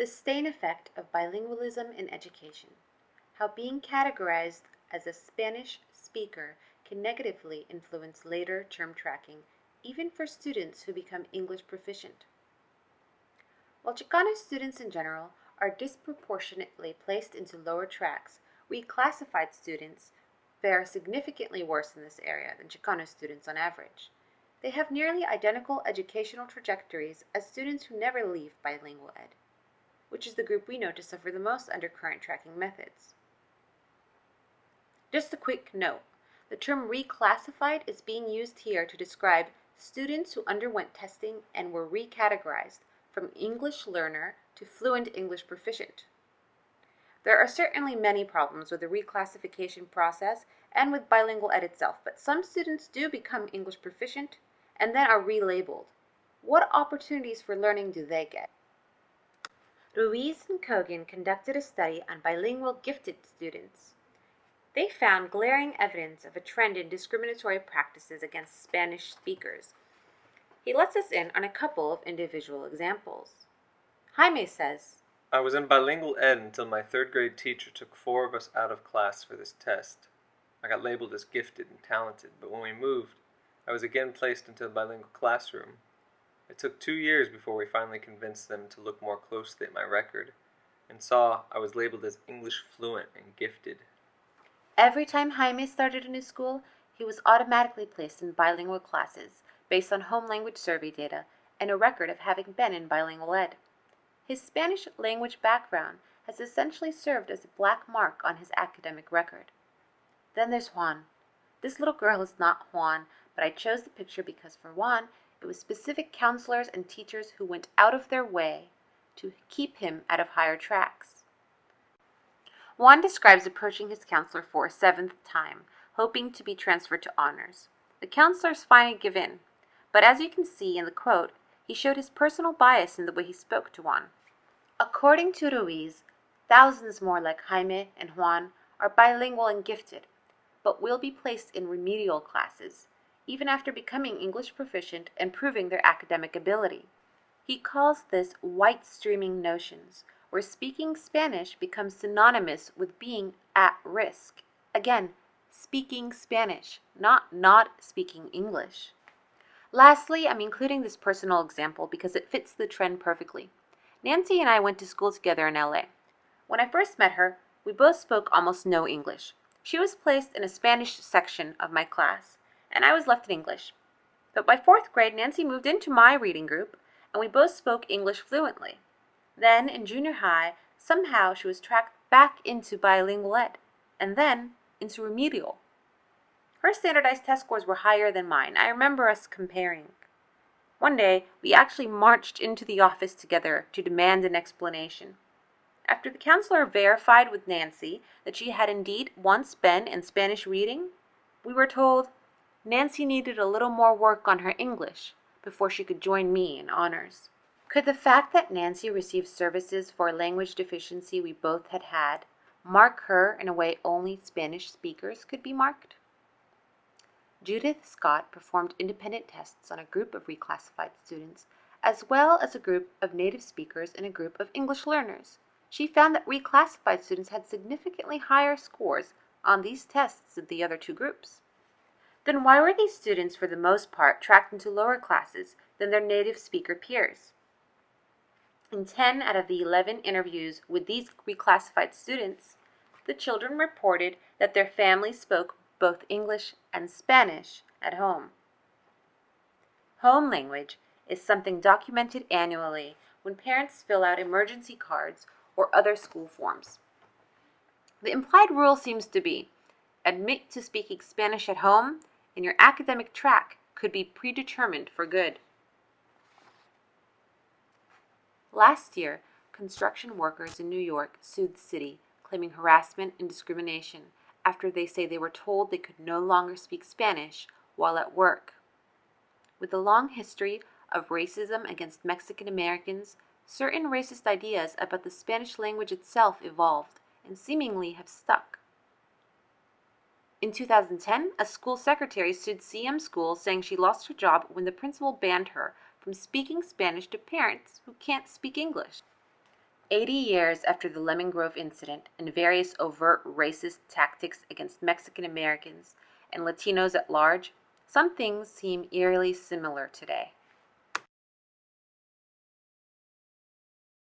The sustained effect of bilingualism in education. How being categorized as a Spanish speaker can negatively influence later term tracking, even for students who become English proficient. While Chicano students in general are disproportionately placed into lower tracks, reclassified students fare significantly worse in this area than Chicano students on average. They have nearly identical educational trajectories as students who never leave bilingual ed, which is the group we know to suffer the most under current tracking methods. Just a quick note, the term reclassified is being used here to describe students who underwent testing and were recategorized from English learner to fluent English proficient. There are certainly many problems with the reclassification process and with bilingual ed itself, but some students do become English proficient and then are relabeled. What opportunities for learning do they get? Ruiz and Kogan conducted a study on bilingual gifted students. They found glaring evidence of a trend in discriminatory practices against Spanish speakers. He lets us in on a couple of individual examples. Jaime says, I was in bilingual ed until my third grade teacher took 4 of us out of class for this test. I got labeled as gifted and talented, but when we moved, I was again placed into the bilingual classroom. It took 2 years before we finally convinced them to look more closely at my record and saw I was labeled as English fluent and gifted. Every time Jaime started a new school, he was automatically placed in bilingual classes based on home language survey data and a record of having been in bilingual ed. His Spanish language background has essentially served as a black mark on his academic record. Then there's Juan. This little girl is not Juan, but I chose the picture because for Juan, it was specific counselors and teachers who went out of their way to keep him out of higher tracks. Juan describes approaching his counselor for a 7th time, hoping to be transferred to honors. The counselors finally give in, but as you can see in the quote, he showed his personal bias in the way he spoke to Juan. According to Ruiz, thousands more like Jaime and Juan are bilingual and gifted, but will be placed in remedial classes, even after becoming English proficient and proving their academic ability. He calls this white streaming notions, where speaking Spanish becomes synonymous with being at risk. Again, speaking Spanish, not speaking English. Lastly, I'm including this personal example because it fits the trend perfectly. Nancy and I went to school together in LA. When I first met her, we both spoke almost no English. She was placed in a Spanish section of my class, and I was left in English. But by 4th grade, Nancy moved into my reading group, and we both spoke English fluently. Then, in junior high, somehow she was tracked back into bilingual ed, and then into remedial. Her standardized test scores were higher than mine. I remember us comparing. One day, we actually marched into the office together to demand an explanation. After the counselor verified with Nancy that she had indeed once been in Spanish reading, we were told Nancy needed a little more work on her English before she could join me in honors. Could the fact that Nancy received services for a language deficiency we both had mark her in a way only Spanish speakers could be marked? Judith Scott performed independent tests on a group of reclassified students, as well as a group of native speakers and a group of English learners. She found that reclassified students had significantly higher scores on these tests than the other 2 groups. Then why were these students, for the most part, tracked into lower classes than their native speaker peers? In 10 out of the 11 interviews with these reclassified students, the children reported that their families spoke both English and Spanish at home. Home language is something documented annually when parents fill out emergency cards or other school forms. The implied rule seems to be, admit to speaking Spanish at home, and your academic track could be predetermined for good. Last year, construction workers in New York sued the city, claiming harassment and discrimination after they say they were told they could no longer speak Spanish while at work. With a long history of racism against Mexican Americans, certain racist ideas about the Spanish language itself evolved and seemingly have stuck. In 2010, a school secretary sued CM schools saying she lost her job when the principal banned her from speaking Spanish to parents who can't speak English. 80 years after the Lemon Grove incident and various overt racist tactics against Mexican Americans and Latinos at large, some things seem eerily similar today.